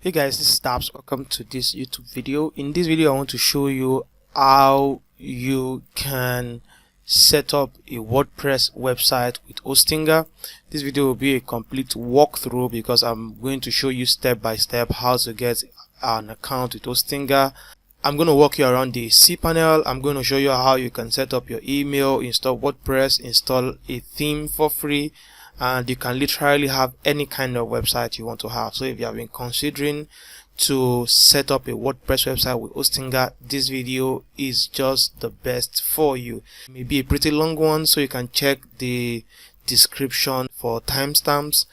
Hey guys, this is Stabs. Welcome to this YouTube video. In this video I want to show you how you can set up a WordPress website with Hostinger. This video will be a complete walkthrough because I'm going to show you step by step how to get an account with Hostinger. I'm going to walk you around the cPanel. I'm going to show you how you can set up your email, install WordPress, install a theme for free, and you can literally have any kind of website you want to have. So if you have been considering to set up a WordPress website with Hostinger, this video is just the best for you. It may be a pretty long one, so you can check the description for timestamps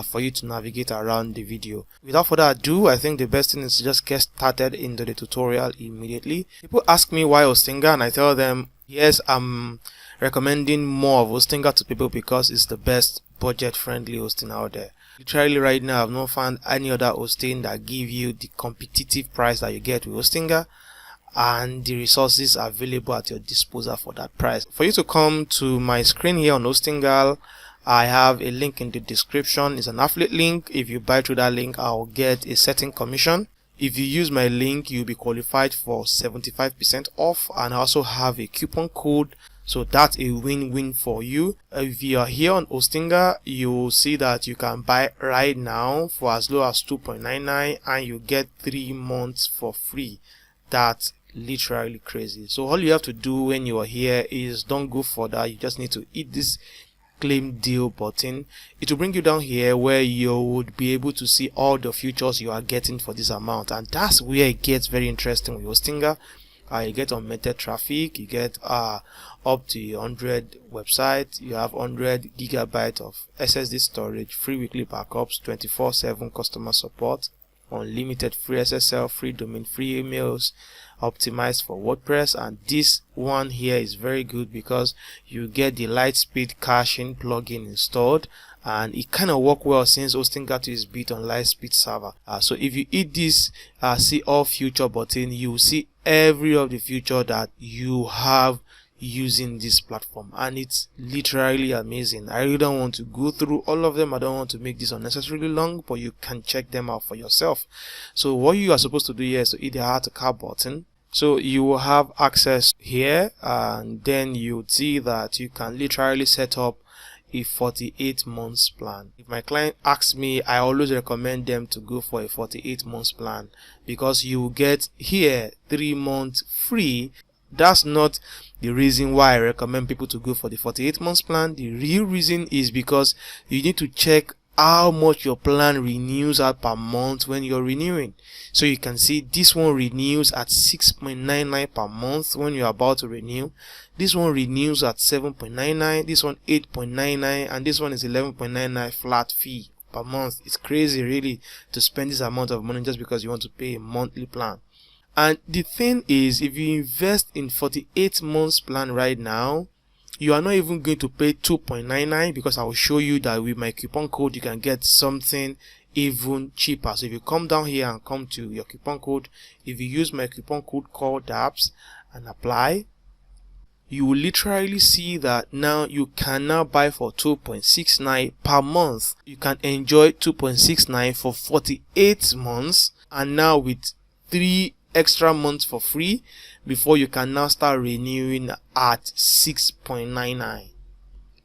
for you to navigate around the video. Without further ado, I think the best thing is to just get started into the tutorial immediately. People ask me why Hostinger, and I tell them yes, I'm recommending more of Hostinger to people because it's the best budget friendly hosting out there. Literally right now I've not found any other hosting that give you the competitive price that you get with Hostinger and the resources available at your disposal for that price. For you to come to my screen here on Hostinger, I have a link in the description. It's an affiliate link. If you buy through that link, I'll get a certain commission. If you use my link, you'll be qualified for 75% off, and I also have a coupon code, so that's a win-win for you. If you are here on Hostinger, you'll see that you can buy right now for as low as $2.99 and you get 3 months for free. That's literally crazy. So all you have to do when you are here is don't go further. You just need to hit this claim deal button. It will bring you down here where you would be able to see all the features you are getting for this amount, and that's where it gets very interesting with Hostinger. You get unlimited traffic, you get up to 100 websites, you have 100 gigabytes of SSD storage, free weekly backups, 24/7 customer support, unlimited free SSL, free domain, free emails, optimized for WordPress. And this one here is very good because you get the Lightspeed caching plugin installed, and it kind of work well since Hostinger is built on Lightspeed server. So if you hit this see all future button, you will see every of the future that you have using this platform, and it's literally amazing. I really don't want to go through all of them. I don't want to make this unnecessarily long, but you can check them out for yourself. So what you are supposed to do here is to hit the add to cart button. So you will have access here, and then you would see that you can literally set up a 48 months plan. If my client asks me, I always recommend them to go for a 48 months plan because you will get here 3 months free. That's not the reason why I recommend people to go for the 48 months plan. The real reason is because you need to check how much your plan renews at per month when you're renewing. So you can see this one renews at 6.99 per month when you're about to renew. This one renews at 7.99, this one 8.99, and this one is 11.99 flat fee per month. It's crazy really to spend this amount of money just because you want to pay a monthly plan. And the thing is, if you invest in 48 months plan right now, you are not even going to pay 2.99 because I will show you that with my coupon code you can get something even cheaper. So if you come down here and come to your coupon code, if you use my coupon code called DAPS and apply, you will literally see that now you can now buy for 2.69 per month. You can enjoy 2.69 for 48 months, and now with 3 extra months for free before you can now start renewing at 6.99.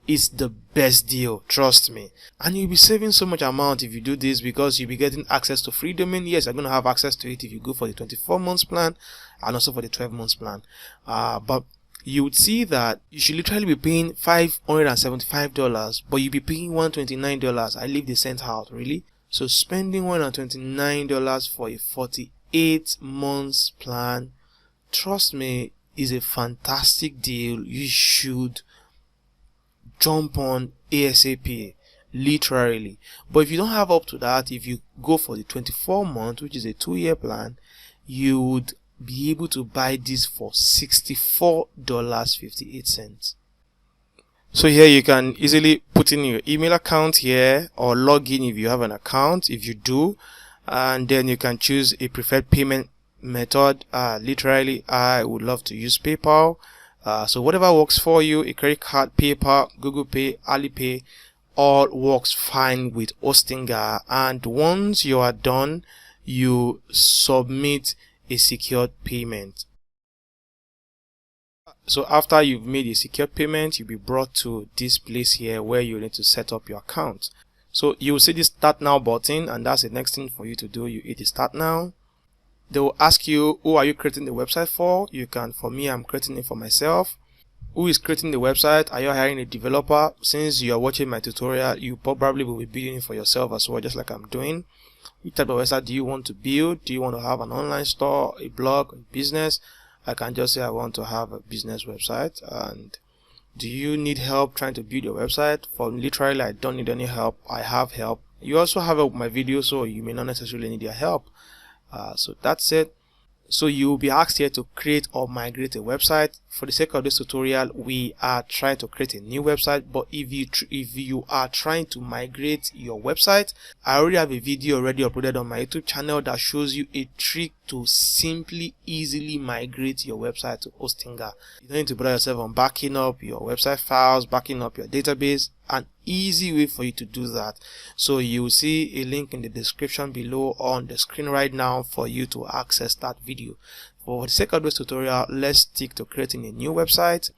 It's the best deal, trust me. And you'll be saving so much amount if you do this because you'll be getting access to free domain. Yes, you're going to have access to it if you go for the 24 months plan and also for the 12 months plan. But you would see that you should literally be paying $575, but you'll be paying $129. I leave the cent out, really. So spending $129 for a 48 months plan, trust me, is a fantastic deal. You should jump on ASAP, literally. But if you don't have up to that, if you go for the 24 months, which is a 2-year plan, you would be able to buy this for $64.58. So here you can easily put in your email account here or log in if you have an account. If you do, and then you can choose a preferred payment method. Literally I would love to use PayPal, so whatever works for you, a credit card, PayPal, Google Pay, Alipay, all works fine with Hostinger. And once you are done, you submit a secured payment. So after you've made a secure payment, you'll be brought to this place here where you need to set up your account. So you will see this start now button, and that's the next thing for you to do. You hit the start now. They will ask you, who are you creating the website for? For me, I'm creating it for myself. Who is creating the website? Are you hiring a developer? Since you are watching my tutorial, you probably will be building it for yourself as well, just like I'm doing. Which type of website do you want to build? Do you want to have an online store, a blog, a business? I can just say I want to have a business website. And do you need help trying to build your website? For literally, I don't need any help. I have help. You also have my video, so you may not necessarily need your help. So that's it. So you will be asked here to create or migrate a website. For the sake of this tutorial, we are trying to create a new website. But if you are trying to migrate your website, I already have a video already uploaded on my YouTube channel that shows you a trick to simply easily migrate your website to Hostinger. You don't need to bother yourself on backing up your website files, backing up your database. An easy way for you to do that. So you will see a link in the description below on the screen right now for you to access that video. For the sake of this tutorial, let's stick to creating a new website,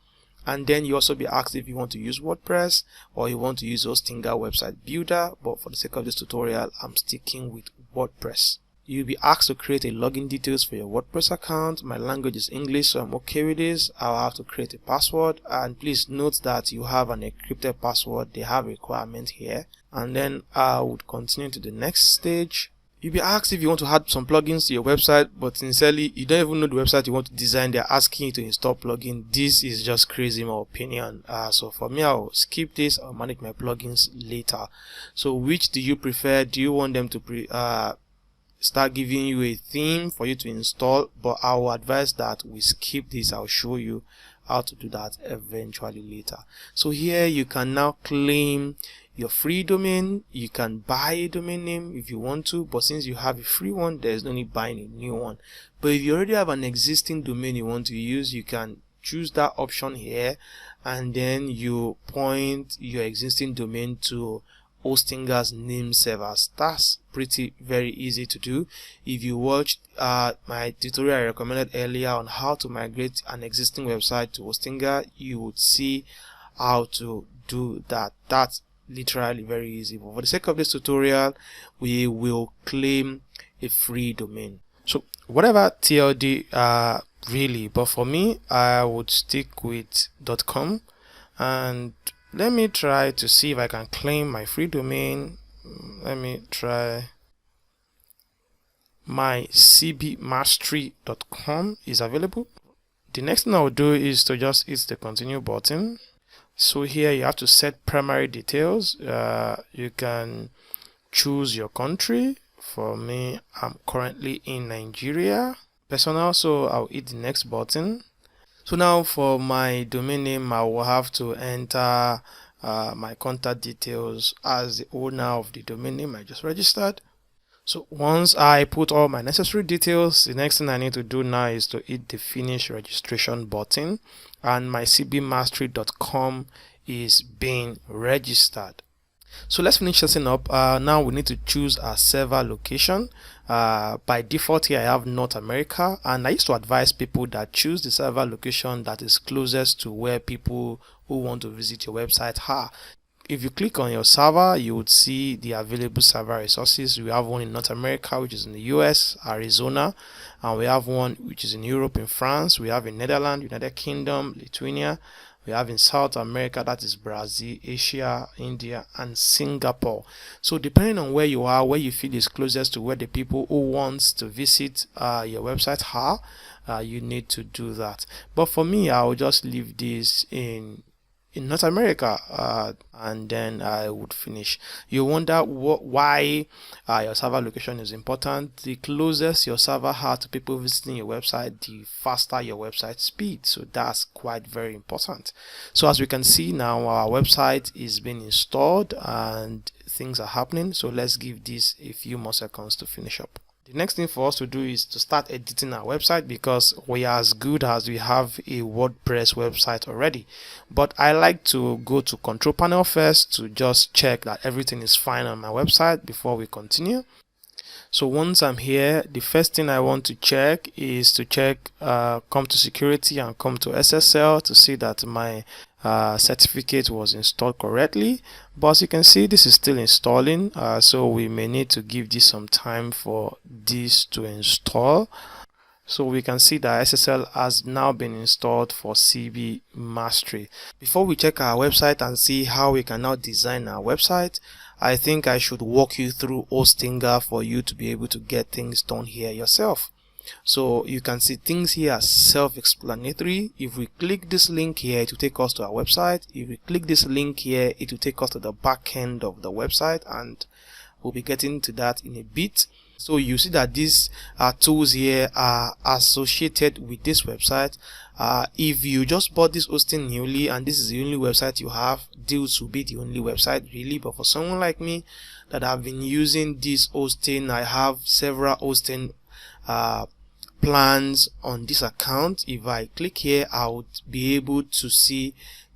and then you also be asked if you want to use WordPress or you want to use Hostinger website builder. But for the sake of this tutorial, I'm sticking with WordPress. You'll be asked to create a login details for your WordPress account. My language is English, so I'm okay with this. I'll have to create a password, and please note that you have an encrypted password. They have a requirement here. And then I would continue to the next stage. You'll be asked if you want to add some plugins to your website, but sincerely, you don't even know the website you want to design. They're asking you to install plugins. This is just crazy in my opinion. So for me, I'll skip this. I'll manage my plugins later. So which do you prefer? Do you want them to start giving you a theme for you to install? But I will advise that we skip this. I'll show you how to do that eventually later. So here you can now claim your free domain. You can buy a domain name if you want to, but since you have a free one, there's no need buying a new one. But if you already have an existing domain you want to use, you can choose that option here, and then you point your existing domain to Hostinger's name servers. That's very easy to do. If you watched my tutorial I recommended earlier on how to migrate an existing website to Hostinger, you would see how to do that. That's literally very easy. But for the sake of this tutorial, we will claim a free domain. So whatever TLD really, but for me, I would stick with .com, and let me try to see if I can claim my free domain. Let me try. My cbmastery.com is available. The next thing I will do is to just hit the continue button. So here you have to set primary details. You can choose your country. For me, I'm currently in Nigeria. Personal, so I'll hit the next button. So now for my domain name, I will have to enter my contact details as the owner of the domain name I just registered. So once I put all my necessary details, the next thing I need to do now is to hit the finish registration button, and my cbmastery.com is being registered. So let's finish setting up. Now we need to choose our server location. By default here I have North America, and I used to advise people that choose the server location that is closest to where people who want to visit your website are. If you click on your server, you would see the available server resources. We have one in North America, which is in the US, Arizona, and we have one which is in Europe, in France. We have in Netherlands, United Kingdom, Lithuania. We have in South America, that is Brazil, Asia, India, and Singapore. So depending on where you are, where you feel is closest to where the people who want to visit your website are, you need to do that. But for me, I will just leave this in North America, and then I would finish. You wonder why your server location is important. The closest your server has to people visiting your website, the faster your website speed. So that's quite very important. So as we can see now, our website is being installed and things are happening. So let's give this a few more seconds to finish up. The next thing for us to do is to start editing our website, because we are as good as we have a WordPress website already. But I like to go to control panel first to just check that everything is fine on my website before we continue. So once I'm here, the first thing I want to check is to come to security and come to SSL to see that my certificate was installed correctly. But as you can see, this is still installing, so we may need to give this some time for this to install. So we can see that SSL has now been installed for CB Mastery. Before we check our website and see how we can now design our website, I think I should walk you through Hostinger for you to be able to get things done here yourself. So you can see things here are self-explanatory. If we click this link here, it will take us to our website. If we click this link here, it will take us to the back end of the website, and we'll be getting to that in a bit. So you see that these tools here are associated with this website. If you just bought this hosting newly and this is the only website you have, this will be the only website really. But for someone like me that have been using this hosting, I have several hosting plans on this account. If I click here, I would be able to see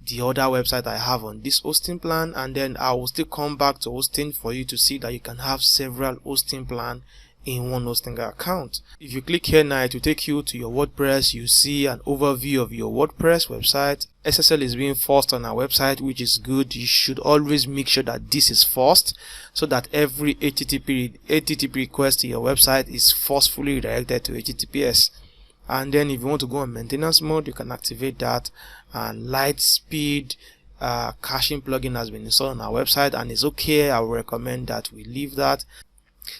the other website I have on this hosting plan, and then I will still come back to hosting for you to see that you can have several hosting plan in one Hostinger account. If you click here now, it will take you to your WordPress. You see an overview of your WordPress website. SSL is being forced on our website, which is good. You should always make sure that this is forced so that every HTTP request to your website is forcefully redirected to HTTPS. And then if you want to go on maintenance mode, you can activate that. And Lightspeed caching plugin has been installed on our website and is okay. I will recommend that we leave that.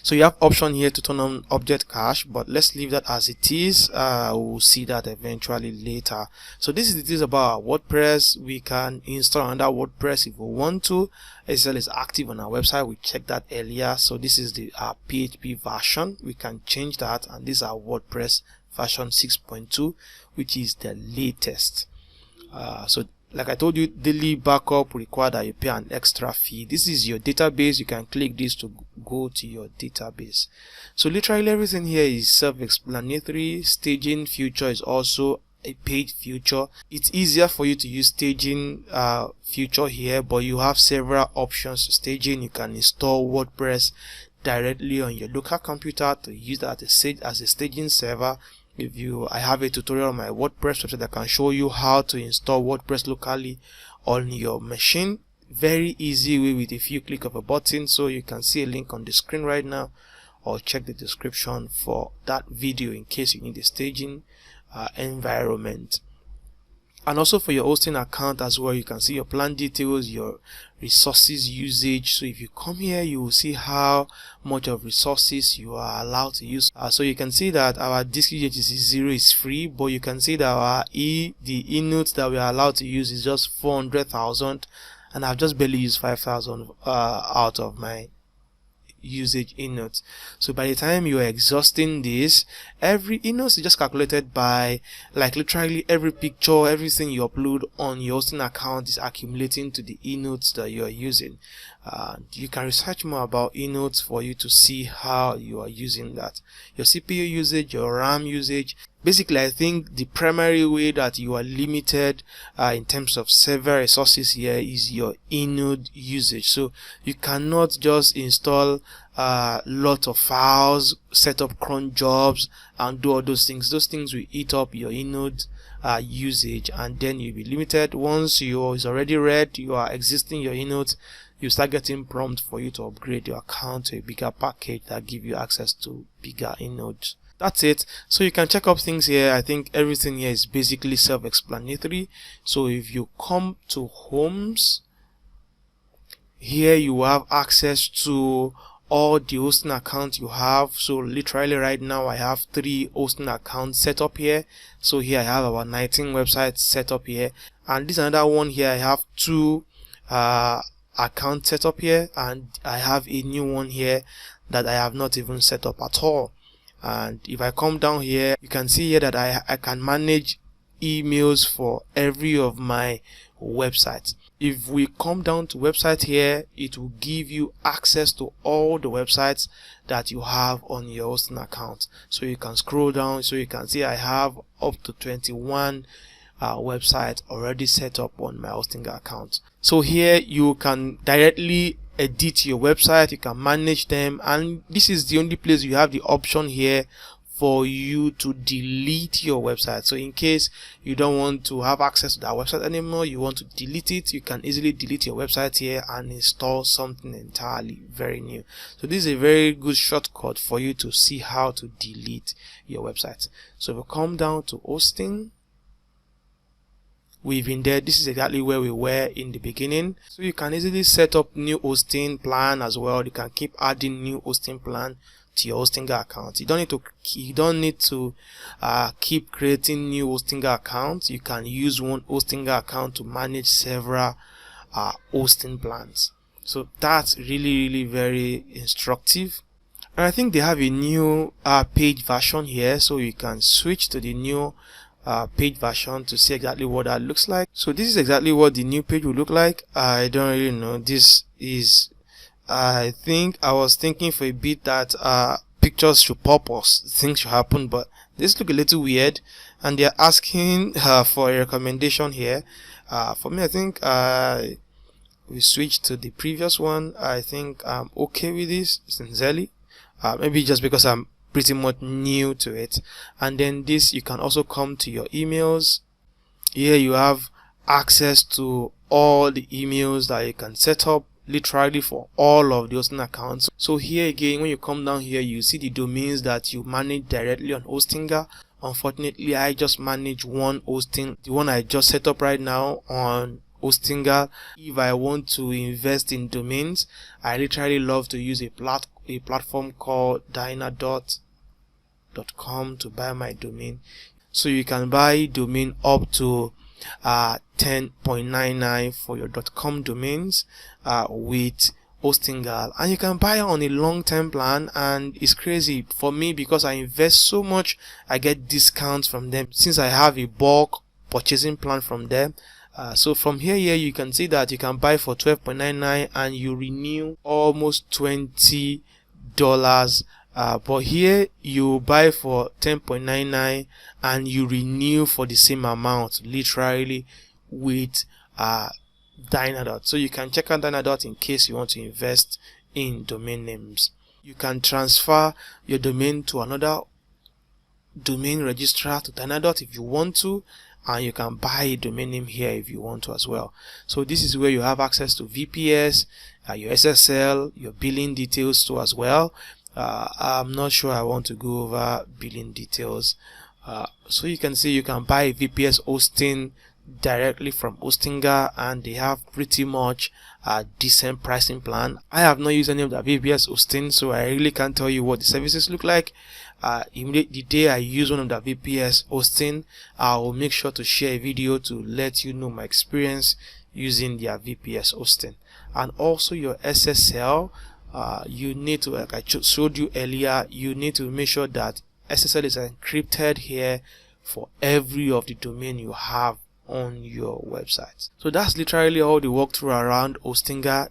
So you have option here to turn on object cache, but let's leave that as it is. We'll see that eventually later. So this is the things about our WordPress. We can install another WordPress if we want to. SSL is active on our website. We checked that earlier. So this is the PHP version. We can change that, and this is our WordPress version 6.2, which is the latest. So like I told you, daily backup require that you pay an extra fee. This is your database. You can click this to go to your database. So literally everything here is self-explanatory. Staging feature is also a paid feature. It's easier for you to use staging feature here, but you have several options to staging. You can install WordPress directly on your local computer to use that as a staging server. I have a tutorial on my WordPress website that can show you how to install WordPress locally on your machine. Very easy way with a few click of a button. So you can see a link on the screen right now, or check the description for that video in case you need a staging environment. And also for your hosting account as well, you can see your plan details, your resources usage. So if you come here, you will see how much of resources you are allowed to use. So you can see that our disk usage is 0 is free, but you can see that the e-notes that we are allowed to use is just 400,000, and I've just barely used 5,000 out of my usage e-notes. So by the time you are exhausting this, every e-notes is just calculated by, like, literally every picture, everything you upload on your hosting account is accumulating to the e-notes that you are using. You can research more about e-notes for you to see how you are using that. Your CPU usage, your RAM usage. Basically, I think the primary way that you are limited in terms of server resources here is your e-node usage. So you cannot just install lot of files, set up cron jobs, and do all those things. Those things will eat up your e-node usage, and then you'll be limited. Once is already read, you are existing your e-nodes, you start getting prompt for you to upgrade your account to a bigger package that give you access to bigger e-nodes. That's it. So you can check up things here. I think everything here is basically self-explanatory. So if you come to homes, here you have access to all the hosting accounts you have. So literally right now I have 3 hosting accounts set up here. So here I have about 19 websites set up here, and this another one here I have 2 accounts set up here, and I have a new one here that I have not even set up at all. And if I come down here, you can see here that I can manage emails for every of my websites. If we come down to website here, it will give you access to all the websites that you have on your hosting account. So you can scroll down, so you can see I have up to 21 websites already set up on my hosting account. So here you can directly edit your website, you can manage them, and this is the only place you have the option here for you to delete your website. So in case you don't want to have access to that website anymore, you want to delete it, you can easily delete your website here and install something entirely very new. So this is a very good shortcut for you to see how to delete your website. So if we come down to hosting, we've been there. This is exactly where we were in the beginning. So you can easily set up new hosting plan as well. You can keep adding new hosting plan to your Hostinger account. You don't need to keep creating new Hostinger accounts. You can use one Hostinger account to manage several hosting plans. So that's really very instructive. And I think they have a new page version here, so you can switch to the new page version to see exactly what that looks like. So this is exactly what the new page will look like. I don't really know. This is, I think I was thinking for a bit that pictures should pop or things should happen, but this look a little weird, and they're asking for a recommendation here. For me, I think we switch to the previous one. I think I'm okay with this sincerely. Maybe just because I'm pretty much new to it. And then this, you can also come to your emails. Here you have access to all the emails that you can set up literally for all of the hosting accounts. So here again, when you come down here, you see the domains that you manage directly on Hostinger. Unfortunately, I just manage one hosting, the one I just set up right now on Hostinger. If I want to invest in domains, I literally love to use a platform called Dyna.com to buy my domain. So you can buy domain up to 10.99 for your .com domains with Hostinger, and you can buy on a long-term plan, and it's crazy for me because I invest so much. I get discounts from them since I have a bulk purchasing plan from them. So from here you can see that you can buy for 12.99 and you renew almost $20. But here you buy for 10.99 and you renew for the same amount, literally, with Dyna. So you can check out Dyna in case you want to invest in domain names. You can transfer your domain to another domain registrar to Dyna if you want to, and you can buy a domain name here if you want to as well. So this is where you have access to VPS, your SSL, your billing details too as well. I'm not sure I want to go over billing details. So you can see you can buy VPS hosting directly from Hostinger, and they have pretty much a decent pricing plan. I have not used any of the VPS hosting, so I really can't tell you what the services look like. The day I use one of the VPS hosting, I will make sure to share a video to let you know my experience using their VPS hosting. And also your SSL, you need to, like I showed you earlier, you need to make sure that SSL is encrypted here for every of the domain you have on your website. So that's literally all the walkthrough around Hostinger.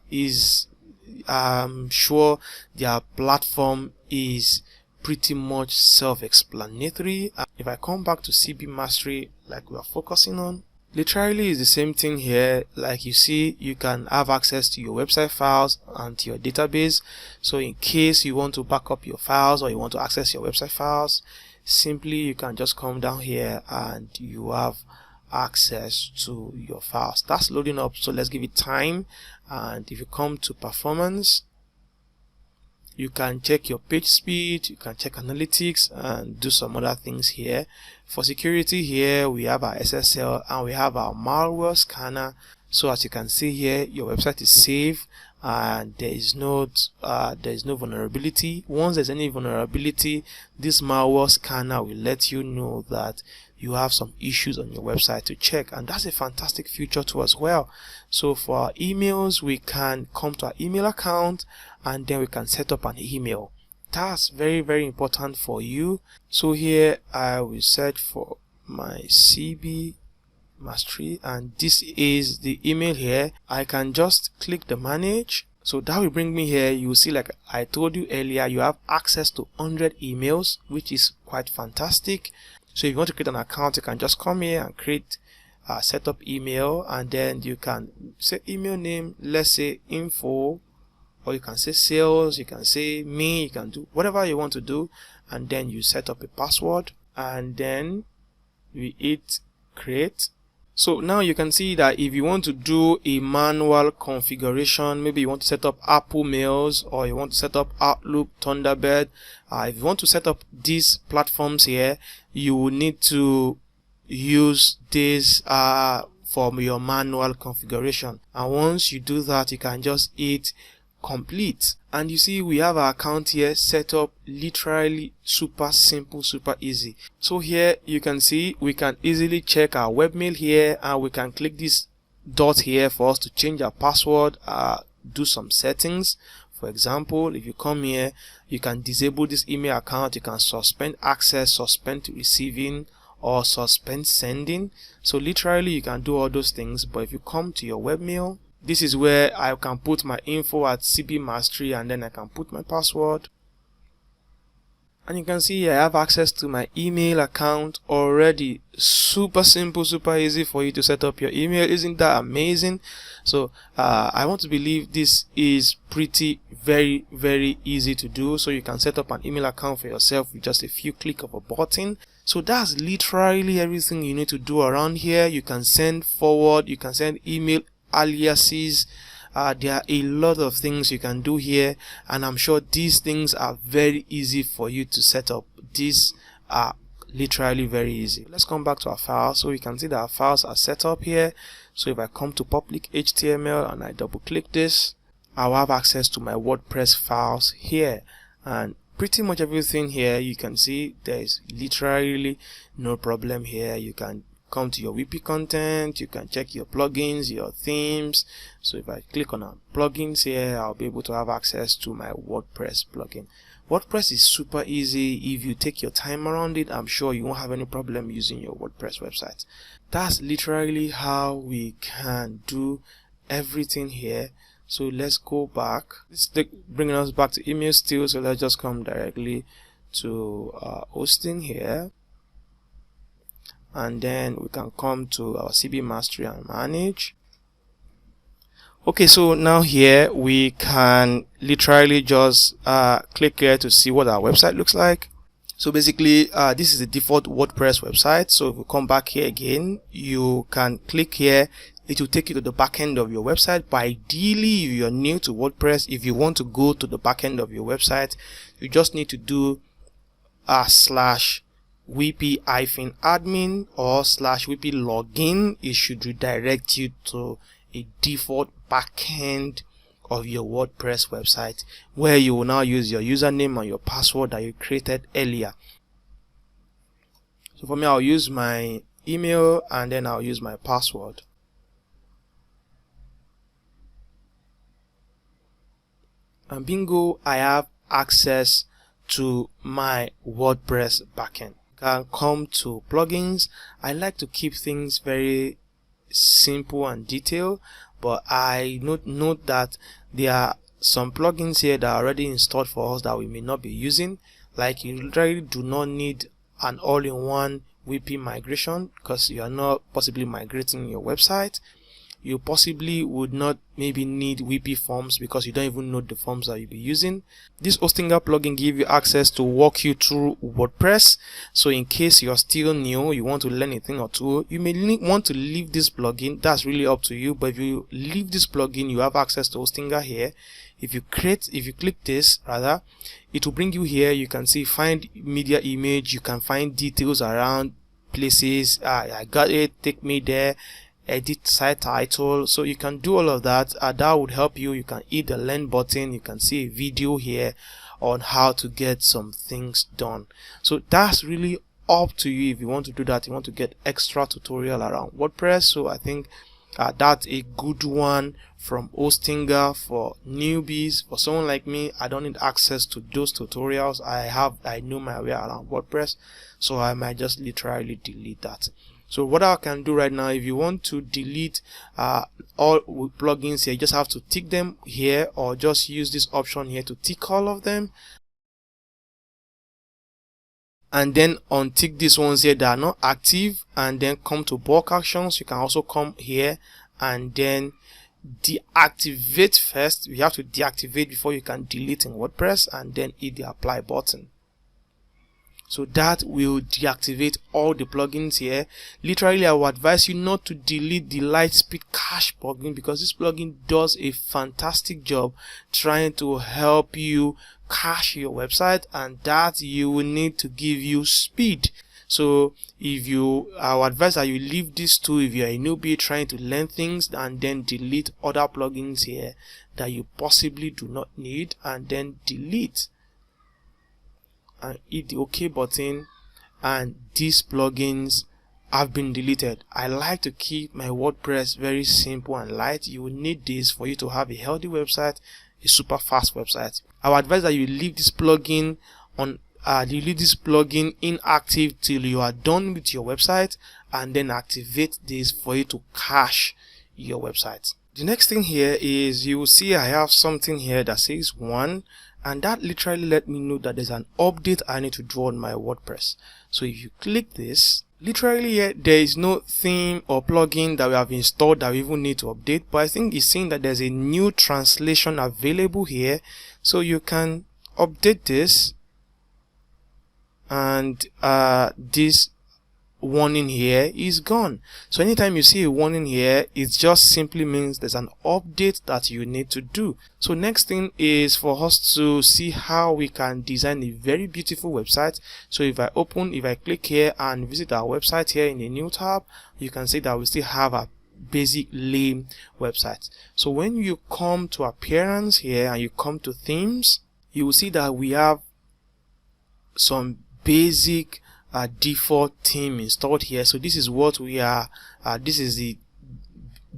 I'm sure their platform is pretty much self-explanatory. If I come back to CB Mastery, like we are focusing on, literally is the same thing here. Like you see, you can have access to your website files and to your database. So in case you want to back up your files or you want to access your website files, simply you can just come down here and you have access to your files. That's loading up, so let's give it time. And if you come to performance, you can check your page speed, you can check analytics and do some other things here. For security, here we have our SSL and we have our malware scanner. So as you can see here, your website is safe and there is no vulnerability. Once there's any vulnerability, this malware scanner will let you know that you have some issues on your website to check, and that's a fantastic feature too as well. So for our emails, we can come to our email account and then we can set up an email. That's very important for you. So here I will search for my CB Mastery, and this is the email here. I can just click the manage. So that will bring me here. You will see, like I told you earlier, you have access to 100 emails, which is quite fantastic. So if you want to create an account, you can just come here and create setup email, and then you can say email name, let's say info or you can say sales, you can say me, you can do whatever you want to do, and then you set up a password, and then we hit create. So now you can see that if you want to do a manual configuration, maybe you want to set up Apple Mails, or you want to set up Outlook, Thunderbird, if you want to set up these platforms here, you will need to use this for your manual configuration. And once you do that, you can just hit complete, and you see we have our account here set up literally super simple, super easy. So here you can see we can easily check our webmail here, and we can click this dot here for us to change our password, do some settings. For example, if you come here, you can disable this email account, you can suspend access, suspend receiving, or suspend sending. So literally you can do all those things. But if you come to your webmail, this is where I can put my info at CP Mastery, and then I can put my password. And you can see I have access to my email account already. Super simple, super easy for you to set up your email. Isn't that amazing? So I want to believe this is pretty very easy to do. So you can set up an email account for yourself with just a few clicks of a button. So that's literally everything you need to do around here. You can send forward, you can send email aliases. There are a lot of things you can do here, and I'm sure these things are very easy for you to set up. These are literally very easy. Let's come back to our file. So we can see that our files are set up here. So if I come to public HTML and I double click this, I'll have access to my WordPress files here, and pretty much everything here you can see there is literally no problem here. You can come to your WP content, you can check your plugins, your themes. So if I click on our plugins here, I'll be able to have access to my WordPress plugin. WordPress is super easy. If you take your time around it, I'm sure you won't have any problem using your WordPress website. That's literally how we can do everything here. So let's go back. It's bringing us back to email still, so let's just come directly to hosting here. And then we can come to our CB Mastery and manage. Okay, so now here we can literally just click here to see what our website looks like. So basically this is the default WordPress website. So if we come back here again, you can click here. It will take you to the back end of your website. But ideally, if you're new to WordPress, if you want to go to the back end of your website, you just need to do /wp-admin or /wp login. It should redirect you to a default backend of your WordPress website, where you will now use your username and your password that you created earlier. So for me, I'll use my email and then I'll use my password. And bingo, I have access to my WordPress backend. Can come to plugins. I like to keep things very simple and detailed, but I note that there are some plugins here that are already installed for us that we may not be using. Like, you literally do not need an all-in-one WP migration because you are not possibly migrating your website. You possibly would not maybe need WP forms because you don't even know the forms that you'll be using. This Hostinger plugin gives you access to walk you through WordPress. So in case you're still new, you want to learn a thing or two, you may want to leave this plugin. That's really up to you. But if you leave this plugin, you have access to Hostinger here. If you click this, it will bring you here. You can see find media image. You can find details around places. I got it. Take me there. Edit site title. So you can do all of that. That would help you. You can hit the learn button. You can see a video here on how to get some things done. So that's really up to you. If you want to do that, you want to get extra tutorial around WordPress. So I think that's a good one from Hostinger for newbies. For someone like me, I don't need access to those tutorials. I know my way around WordPress, so I might just literally delete that. So what I can do right now, if you want to delete all plugins here, you just have to tick them here, or just use this option here to tick all of them, and then untick these ones here that are not active, and then come to bulk actions. You can also come here and then deactivate first. We have to deactivate before you can delete in WordPress, and then hit the apply button. So that will deactivate all the plugins here. Literally, I would advise you not to delete the Lightspeed Cache plugin, because this plugin does a fantastic job trying to help you cache your website, and that you will need to give you speed. So I would advise that you leave these two if you are a newbie trying to learn things, and then delete other plugins here that you possibly do not need, and then delete and hit the OK button, and these plugins have been deleted. I like to keep my WordPress very simple and light. You will need this for you to have a healthy website, a super fast website. I would advise that you leave this plugin inactive till you are done with your website, and then activate this for you to cache your website. The next thing here is, you will see I have something here that says 1, and that literally let me know that there's an update I need to do on my WordPress. So if you click this, literally here there is no theme or plugin that we have installed that we even need to update, but I think it's saying that there's a new translation available here, so you can update this, and this warning here is gone. So anytime you see a warning here, it just simply means there's an update that you need to do. So next thing is for us to see how we can design a very beautiful website. So if I click here and visit our website here in a new tab, you can see that we still have a basic lame website. So when you come to appearance here and you come to themes, you will see that we have some basic default theme installed here. So this is what we are, this is the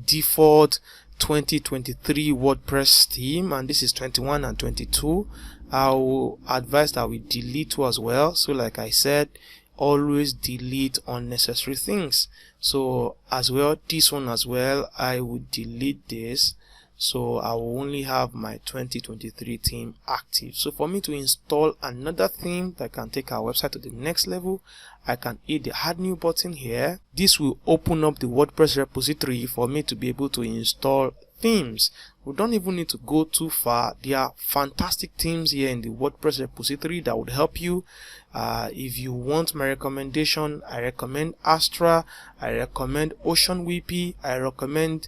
default 2023 WordPress theme, and this is 21 and 22. I will advise that we delete 2 as well. So like I said, always delete unnecessary things. So as well, this one as well, I would delete this. So I will only have my 2023 theme active. So for me to install another theme that can take our website to the next level, I can hit the add new button here. This will open up the WordPress repository for me to be able to install themes. We don't even need to go too far. There are fantastic themes here in the WordPress repository that would help you. If you want my recommendation, I recommend Astra, I recommend Ocean WP, I recommend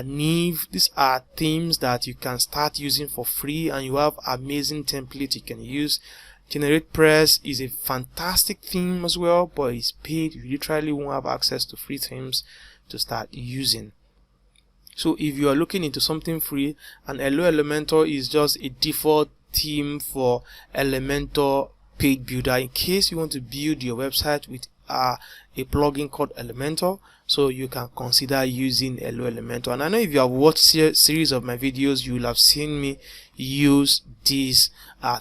Neve. These are themes that you can start using for free, and you have amazing templates you can use. GeneratePress is a fantastic theme as well, but it's paid. You literally won't have access to free themes to start using. So if you are looking into something free, and Hello Elementor is just a default theme for Elementor page builder, in case you want to build your website with a plugin called Elementor, so you can consider using Hello Elementor. And I know if you have watched series of my videos, you will have seen me use this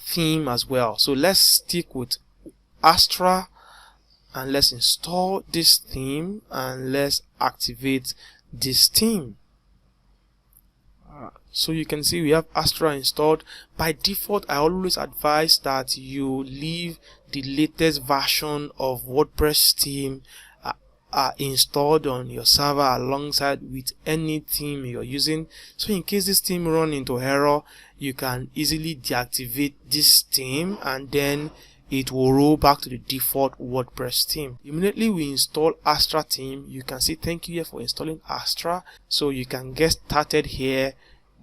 theme as well. So let's stick with Astra, and let's install this theme, and let's activate this theme. So you can see we have Astra installed. By default, I always advise that you leave the latest version of WordPress theme installed on your server alongside with any theme you're using. So in case this theme run into error, you can easily deactivate this theme, and then it will roll back to the default WordPress theme. Immediately we install Astra theme, you can see thank you here for installing Astra. So you can get started here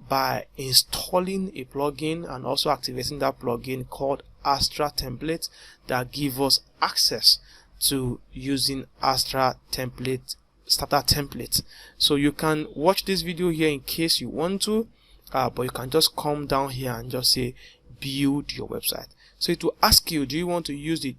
by installing a plugin and also activating that plugin called Astra template that give us access to using Astra template, starter template. So you can watch this video here in case you want to, but you can just come down here and just say build your website. So it will ask you, do you want to use the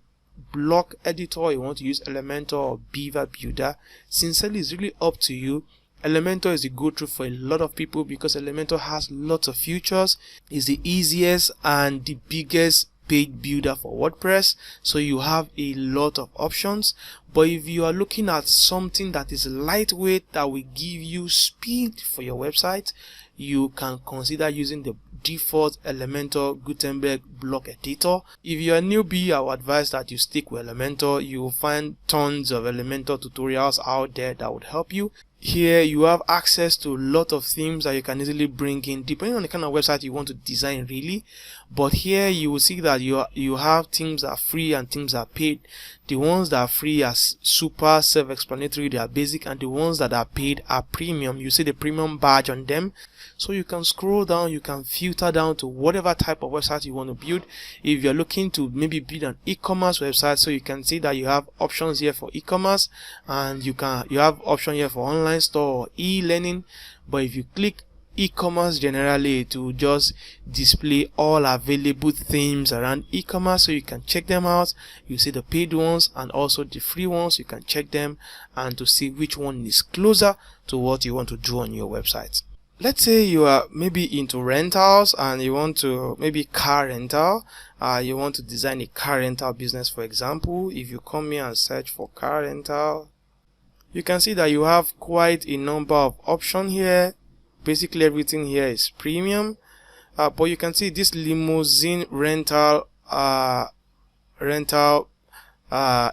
block editor, you want to use Elementor or Beaver Builder? Sincerely, it's really up to you. Elementor is a go-to for a lot of people because Elementor has lots of features. It's the easiest and the biggest page builder for WordPress, so you have a lot of options. But if you are looking at something that is lightweight that will give you speed for your website, you can consider using the default Elementor Gutenberg block editor. If you are newbie, I would advise that you stick with Elementor. You will find tons of Elementor tutorials out there that would help you. here you have access to a lot of themes that you can easily bring in depending on the kind of website you want to design really. But here you will see that you have themes that are free and themes that are paid. The ones that are free are super self-explanatory, they are basic, and the ones that are paid are premium. You see the premium badge on them. So you can scroll down, you can filter down to whatever type of website you want to build. If you're looking to maybe build an e-commerce website, so you can see that you have options here for e-commerce, and you have option here for online store or e-learning. But if you click e-commerce generally, it will just display all available themes around e-commerce, so you can check them out. You see the paid ones and also the free ones. You can check them and to see which one is closer to what you want to do on your website. Let's say you are maybe into rentals and you want to maybe car rental. You want to design a car rental business, for example. If you come here and search for car rental, you can see that you have quite a number of options here. Basically everything here is premium, but you can see this limousine rental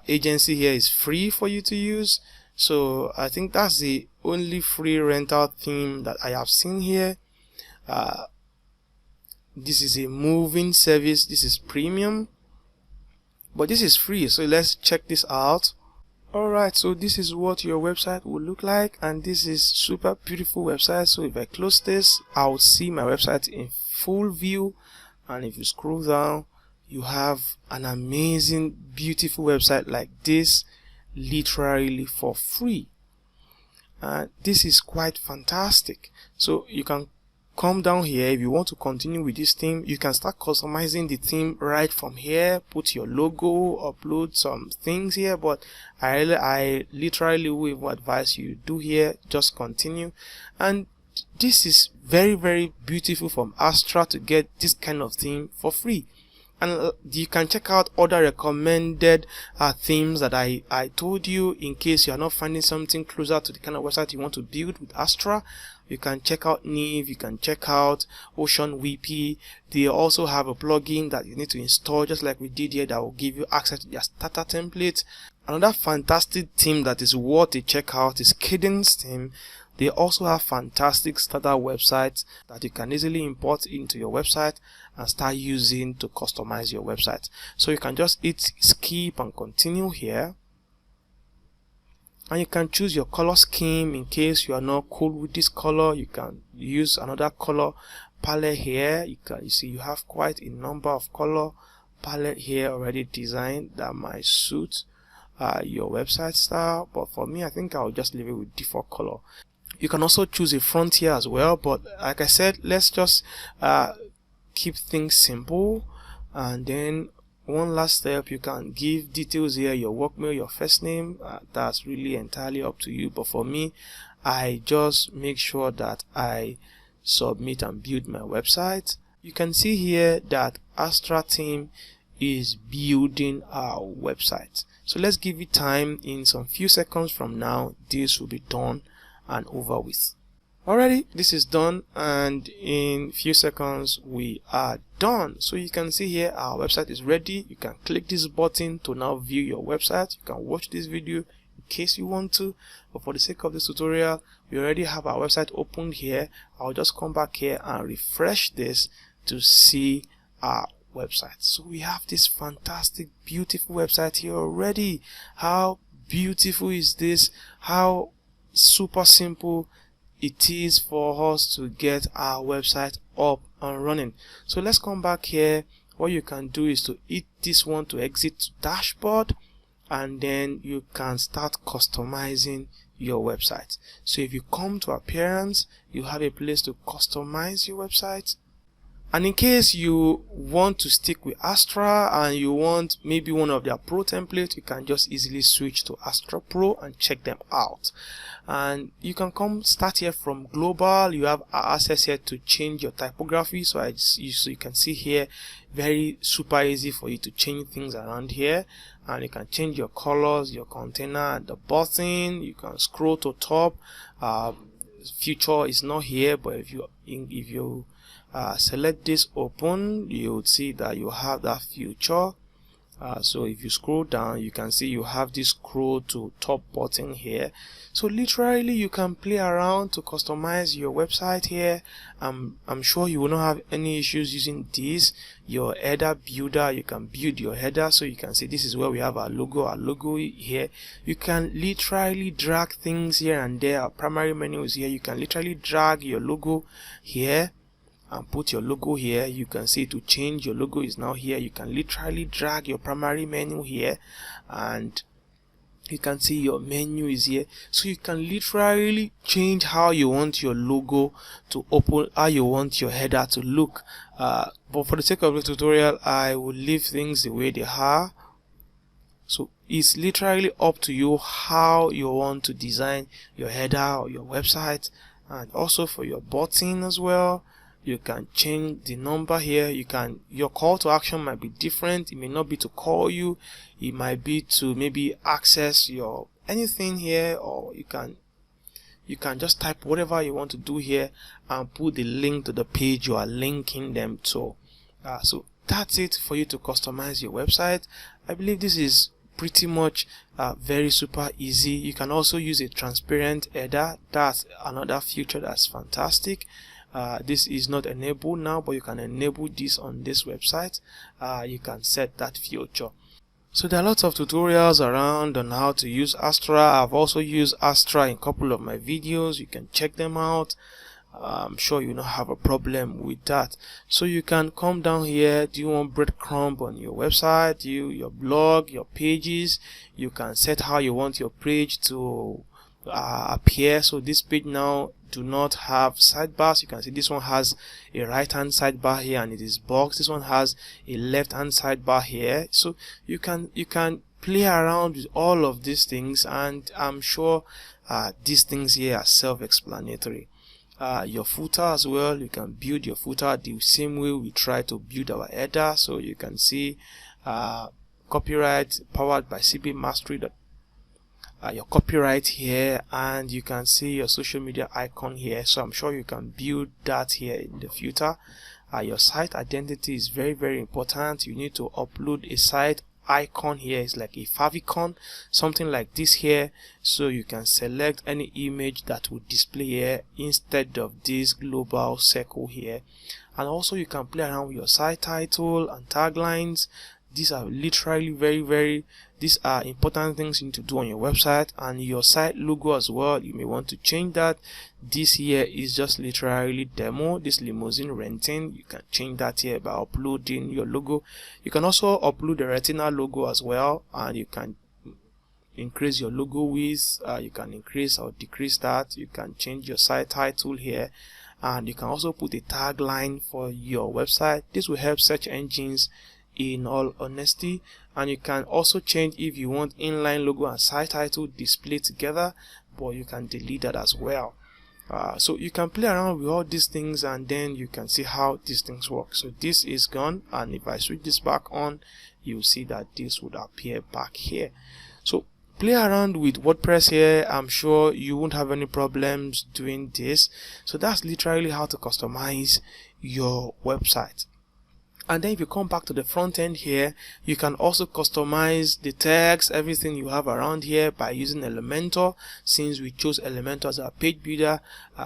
agency here is free for you to use. So I think that's the only free rental theme that I have seen here. This is a moving service. This is premium, but this is free. So let's check this out. Alright, so this is what your website will look like, and this is super beautiful website. So if I close this, I will see my website in full view, and if you scroll down, you have an amazing beautiful website like this, literally for free. This is quite fantastic. So you can come down here. If you want to continue with this theme, you can start customizing the theme right from here. Put your logo, upload some things here, but I literally will advise you do here, just continue. And this is very, very beautiful from Astra to get this kind of theme for free. And you can check out other recommended themes that I told you in case you are not finding something closer to the kind of website you want to build with Astra. You can check out Neve, you can check out Ocean WP. They also have a plugin that you need to install, just like we did here, that will give you access to their starter template. Another fantastic theme that is worth a check out is Cadence theme. They also have fantastic starter websites that you can easily import into your website and start using to customize your website. So you can just hit skip and continue here. And you can choose your color scheme. In case you are not cool with this color, you can use another color palette here. You see you have quite a number of color palette here already designed that might suit your website style. But for me, I think I'll just leave it with default color. You can also choose a font here as well, but like I said, let's just keep things simple. And then one last step, you can give details here, your work mail, your first name. That's really entirely up to you, but for me, I just make sure that I submit and build my website. You can see here that Astra team is building our website. So let's give it time. In some few seconds from now, this will be done and over with. Alrighty, this is done, and in few seconds we are done. So you can see here our website is ready. You can click this button to now view your website. You can watch this video in case you want to, but for the sake of this tutorial, we already have our website opened here. I'll just come back here and refresh this to see our website. So we have this fantastic, beautiful website here already. How beautiful is this? How super simple it is for us to get our website up and running. So let's come back here. What you can do is to hit this one to exit to dashboard, and then you can start customizing your website. So if you come to appearance, you have a place to customize your website. And in case you want to stick with Astra and you want maybe one of their Pro templates, you can just easily switch to Astra Pro and check them out. And you can start here from global. You have access here to change your typography. So you can see here, very super easy for you to change things around here. And you can change your colors, your container, and the button. You can scroll to top. Future is not here, but if you select this open, you would see that you have that future. So if you scroll down, you can see you have this scroll to top button here. So literally you can play around to customize your website here. I'm sure you will not have any issues using this. Your header builder, you can build your header. So you can see this is where we have our logo here. You can literally drag things here and there. Our primary menu is here. You can literally drag your logo here and put your logo here. You can see to change your logo is now here. You can literally drag your primary menu here, and you can see your menu is here. So you can literally change how you want your logo to open, how you want your header to look. But for the sake of the tutorial, I will leave things the way they are. So it's literally up to you how you want to design your header or your website. And also for your button as well, you can change the number here. Your call to action might be different. It may not be to call you, it might be to maybe access your anything here, or you can just type whatever you want to do here and put the link to the page you are linking them to. So that's it for you to customize your website. I believe this is pretty much very super easy. You can also use a transparent header. That's another feature that's fantastic. This is not enabled now, but you can enable this on this website. You can set that feature. So there are lots of tutorials around on how to use Astra. I've also used Astra in a couple of my videos. You can check them out. I'm sure you don't have a problem with that. So you can come down here. Do you want breadcrumb on your website, your blog, your pages? You can set how you want your page to appear. So this page now do not have sidebars. You can see this one has a right hand sidebar here and it is boxed. This one has a left hand sidebar here. So you can play around with all of these things, and I'm sure these things here are self-explanatory. Your footer as well, you can build your footer the same way we try to build our header. So you can see copyright powered by CP Mastery, your copyright here, and you can see your social media icon here. So I'm sure you can build that here in the footer. Your site identity is very, very important. You need to upload a site icon here. It's like a favicon, something like this here. So you can select any image that would display here instead of this global circle here. And also you can play around with your site title and taglines. These are literally these are important things you need to do on your website. And your site logo as well, you may want to change that. This here is just literally demo, this limousine renting. You can change that here by uploading your logo. You can also upload the retina logo as well, and you can increase your logo width. You can increase or decrease that. You can change your site title here, and you can also put a tagline for your website. This will help search engines in all honesty. And you can also change if you want inline logo and site title display together, but you can delete that as well. So you can play around with all these things, and then you can see how these things work. So this is gone, and if I switch this back on, you'll see that this would appear back here. So play around with WordPress here. I'm sure you won't have any problems doing this. So that's literally how to customize your website. And then if you come back to the front end here, you can also customize the text, everything you have around here by using Elementor, since we chose Elementor as our page builder.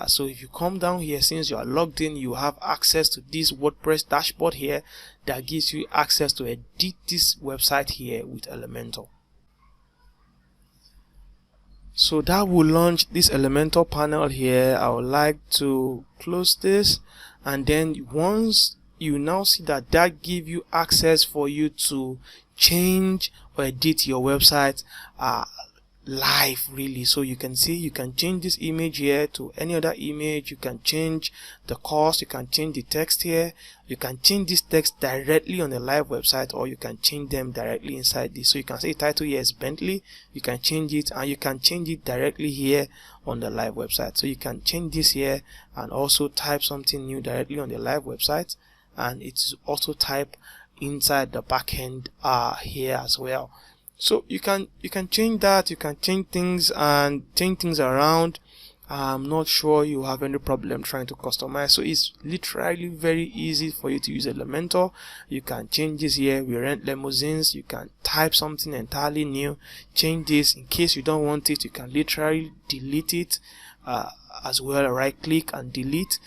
So if you come down here, since you are logged in, you have access to this WordPress dashboard here that gives you access to edit this website here with Elementor. So that will launch this Elementor panel here. I would like to close this, and then once you now see that give you access for you to change or edit your website live, really. So you can see you can change this image here to any other image. You can change the cost, you can change the text here, you can change this text directly on the live website, or you can change them directly inside this. So you can say title here is Bentley, you can change it, and you can change it directly here on the live website. So you can change this here and also type something new directly on the live website, and it's also type inside the backend here as well. So you can change that, you can change things and change things around I'm not sure you have any problem trying to customize. So it's literally very easy for you to use Elementor. You can change this here. We rent limousines. You can type something entirely new, change this. In case you don't want it, you can literally delete it as well. Right click and delete.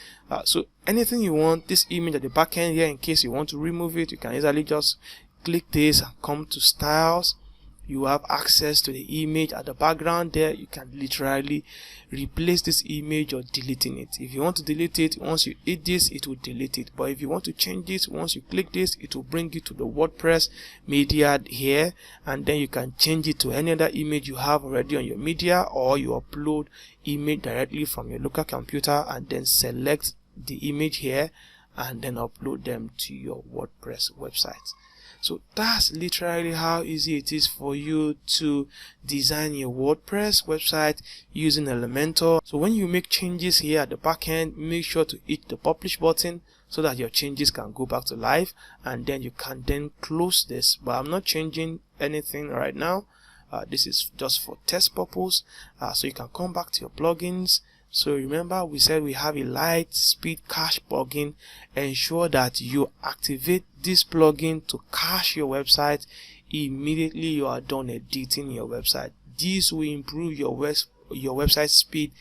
So anything you want, this image at the back end here, in case you want to remove it, you can easily just click this and come to styles. You have access to the image at the background there. You can literally replace this image or deleting it. If you want to delete it, once you hit this, it will delete it. But if you want to change this, once you click this, it will bring you to the WordPress media here, and then you can change it to any other image you have already on your media, or you upload image directly from your local computer and then select the image here and then upload them to your WordPress website. So that's literally how easy it is for you to design your WordPress website using Elementor. So when you make changes here at the back end, make sure to hit the publish button so that your changes can go back to live, and then you can then close this. But I'm not changing anything right now. This is just for test purpose. So you can come back to your plugins. So remember, we said we have a light speed cache plugin. Ensure that you activate this plugin to cache your website immediately you are done editing your website. This will improve your website speed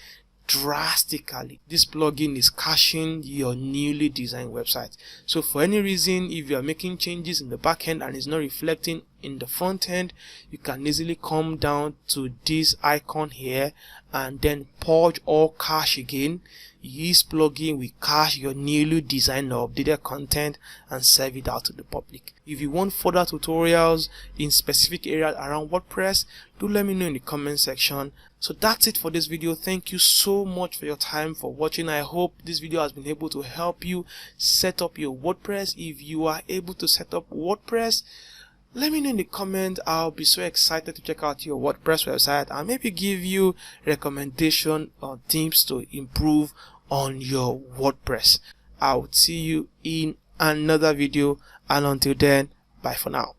drastically. This plugin is caching your newly designed website. So for any reason, if you are making changes in the back end and it's not reflecting in the front end, you can easily come down to this icon here and then purge or cache again. This plugin will cache your newly designed or updated content and serve it out to the public. If you want further tutorials in specific areas around WordPress, do let me know in the comment section. So that's it for this video. Thank you so much for your time, for watching. I hope this video has been able to help you set up your WordPress. If you are able to set up WordPress, let me know in the comment. I'll be so excited to check out your WordPress website and maybe give you recommendation or tips to improve on your WordPress. I will see you in another video, and until then, bye for now.